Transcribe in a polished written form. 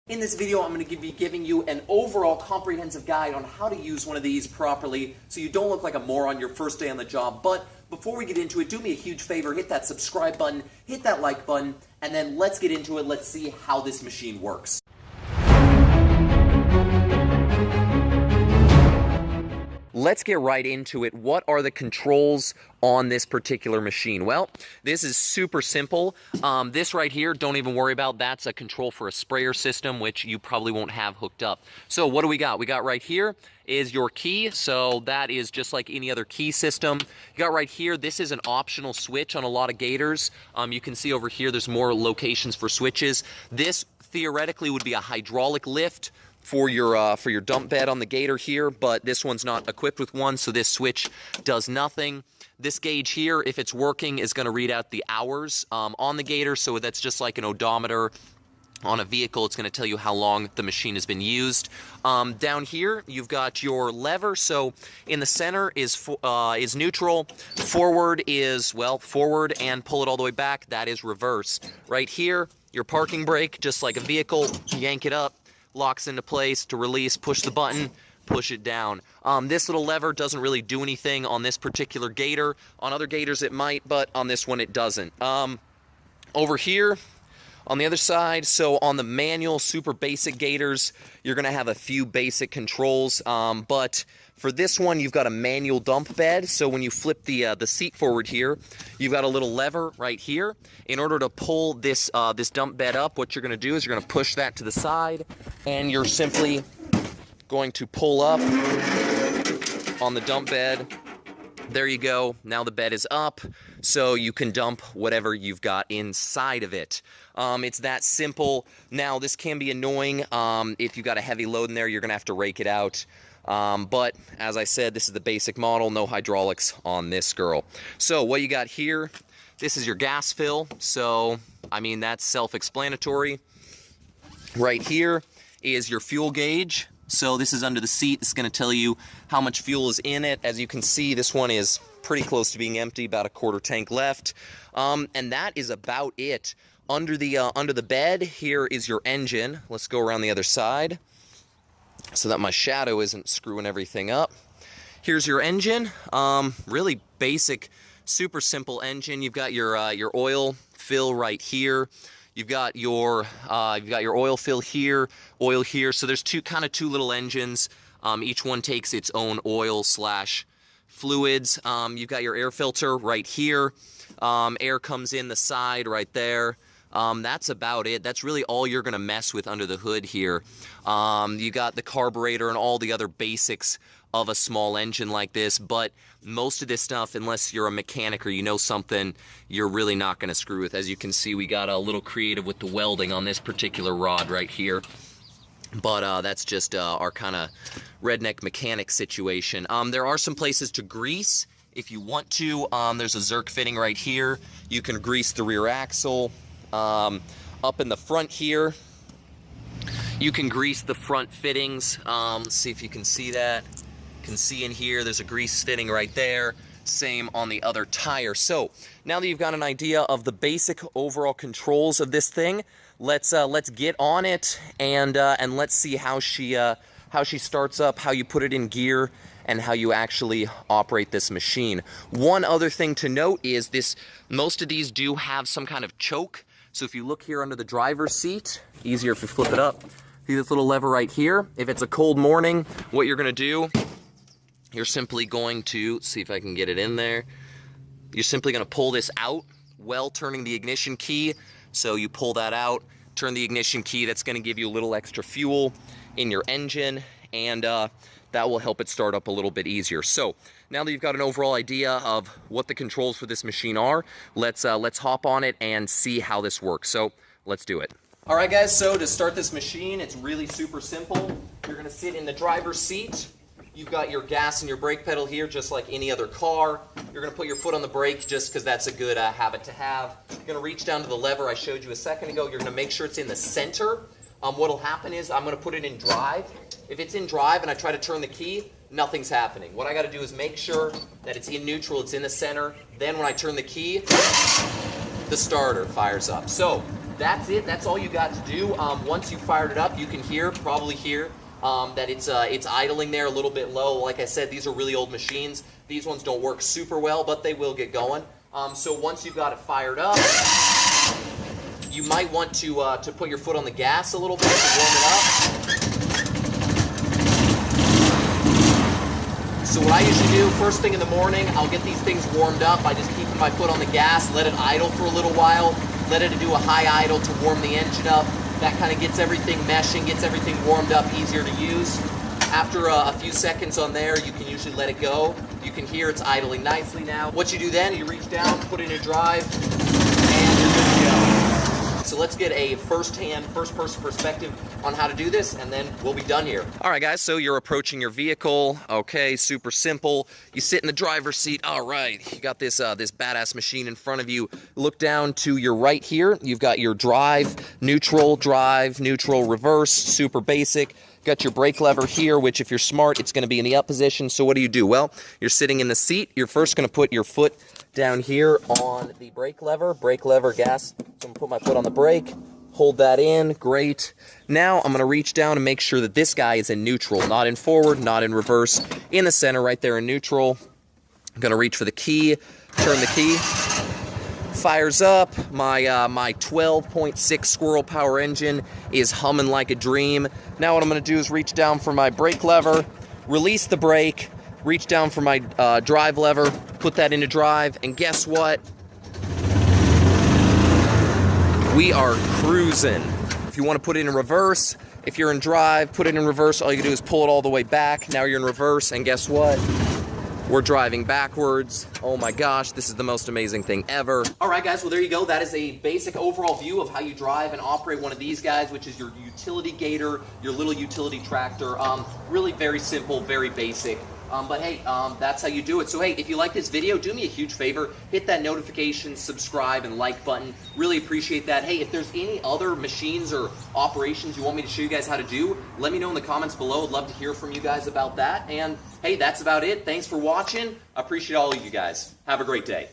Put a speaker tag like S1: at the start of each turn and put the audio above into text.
S1: In this video, I'm going to be giving you an overall comprehensive guide on how to use one of these properly so you don't look like a moron your first day on the job. But before we get into it, do me a huge favor, hit that subscribe button, hit that like button, and then let's get into it. Let's see how this machine works. Let's get right into it. What are the controls on this particular machine? Well, this is super simple. This right here, don't even worry about. That's a control for a sprayer system, which you probably won't have hooked up. So what do we got? We got right here is your key. So that is just like any other key system. You got right here, this is an optional switch on a lot of gators. You can see over here, there's more locations for switches. This theoretically would be a hydraulic lift for your dump bed on the gator here, but this one's not equipped with one, so this switch does nothing. This gauge here, if it's working, is going to read out the hours on the gator, so that's just like an odometer on a vehicle. It's going to tell you how long the machine has been used. Down here, you've got your lever. So in the center is neutral. Forward is, well, forward, and pull it all the way back. That is reverse. Right here, your parking brake, just like a vehicle, yank it up, locks into place. To release, push the button, push it down. This little lever doesn't really do anything on this particular gator. On other gators it might, but on this one it doesn't. Over here, on the other side, so on the manual, super basic gators, you're going to have a few basic controls, but for this one, you've got a manual dump bed. So when you flip the seat forward here, you've got a little lever right here. In order to pull this dump bed up, what you're going to do is you're going to push that to the side, and you're simply going to pull up on the dump bed. There you go. Now the bed is up, so you can dump whatever you've got inside of it. It's that simple. Now, this can be annoying. If you've got a heavy load in there, you're going to have to rake it out. But as I said, this is the basic model, no hydraulics on this girl. So what you got here, this is your gas fill. So, I mean, that's self-explanatory. Right here is your fuel gauge. So this is under the seat. It's going to tell you how much fuel is in it. As you can see, this one is pretty close to being empty, about a quarter tank left. And that is about it. Under the bed, here is your engine. Let's go around the other side so that my shadow isn't screwing everything up. Here's your engine. Really basic, super simple engine. You've got your oil fill right here. You've got your oil fill here, oil here. So there's two little engines. Each one takes its own oil / fluids. You've got your air filter right here. Air comes in the side right there. That's about it. That's really all you're going to mess with under the hood here. You got the carburetor and all the other basics of a small engine like this, but most of this stuff, unless you're a mechanic or you know something, you're really not going to screw with. As you can see, we got a little creative with the welding on this particular rod right here. But that's just our kind of redneck mechanic situation. There are some places to grease if you want to. There's a Zerk fitting right here. You can grease the rear axle. Up in the front here, you can grease the front fittings. Let's see if you can see that. You can see in here, there's a grease fitting right there. Same on the other tire. So now that you've got an idea of the basic overall controls of this thing, let's get on it and let's see how she starts up, how you put it in gear, and how you actually operate this machine. One other thing to note is most of these do have some kind of choke. So if you look here under the driver's seat, easier if you flip it up, see this little lever right here? If it's a cold morning, what you're going to do, you're simply going to, see if I can get it in there, you're simply going to pull this out while turning the ignition key. So you pull that out, turn the ignition key, that's going to give you a little extra fuel in your engine, and that will help it start up a little bit easier. So now that you've got an overall idea of what the controls for this machine are, let's hop on it and see how this works. So let's do it. All right, guys, so to start this machine, it's really super simple. You're going to sit in the driver's seat. You've got your gas and your brake pedal here, just like any other car. You're going to put your foot on the brake just because that's a good habit to have. You're going to reach down to the lever I showed you a second ago. You're going to make sure it's in the center. What'll happen is I'm going to put it in drive. If it's in drive and I try to turn the key, nothing's happening. What I got to do is make sure that it's in neutral, it's in the center. Then when I turn the key, the starter fires up. So that's it. That's all you got to do. Once you fired it up, you can probably hear that it's idling there a little bit low. Like I said, these are really old machines. These ones don't work super well, but they will get going. So once you've got it fired up, you might want to put your foot on the gas a little bit to warm it up. So what I usually do, first thing in the morning, I'll get these things warmed up by just keeping my foot on the gas, let it idle for a little while, let it do a high idle to warm the engine up. That kind of gets everything meshing, gets everything warmed up, easier to use. After a few seconds on there, you can usually let it go. You can hear it's idling nicely now. What you do then, you reach down, put it in drive, and you're good to go. So let's get a first-person perspective on how to do this, and then we'll be done here. All right, guys, so you're approaching your vehicle. Okay, super simple. You sit in the driver's seat. All right, you got this badass machine in front of you. Look down to your right here. You've got your drive, neutral, reverse, super basic. Got your brake lever here, which if you're smart, it's going to be in the up position. So what do? Well, you're sitting in the seat. You're first going to put your foot down here on the brake lever, gas. So I'm going to put my foot on the brake, hold that in, great. Now I'm going to reach down and make sure that this guy is in neutral, not in forward, not in reverse, in the center right there in neutral. I'm going to reach for the key, turn the key. Fires up, my 12.6 squirrel power engine is humming like a dream. Now what I'm going to do is reach down for my brake lever, release the brake, reach down for my drive lever, put that into drive, and guess what? We are cruising. If you want to put it in reverse, if you're in drive, put it in reverse, all you can do is pull it all the way back. Now you're in reverse, and guess what? We're driving backwards. Oh my gosh, this is the most amazing thing ever. All right, guys, well, there you go. That is a basic overall view of how you drive and operate one of these guys, which is your utility gator, your little utility tractor. Really very simple, very basic. But hey, that's how you do it. So hey, if you like this video, do me a huge favor. Hit that notification, subscribe, and like button. Really appreciate that. Hey, if there's any other machines or operations you want me to show you guys how to do, let me know in the comments below. I'd love to hear from you guys about that. And hey, that's about it. Thanks for watching. I appreciate all of you guys. Have a great day.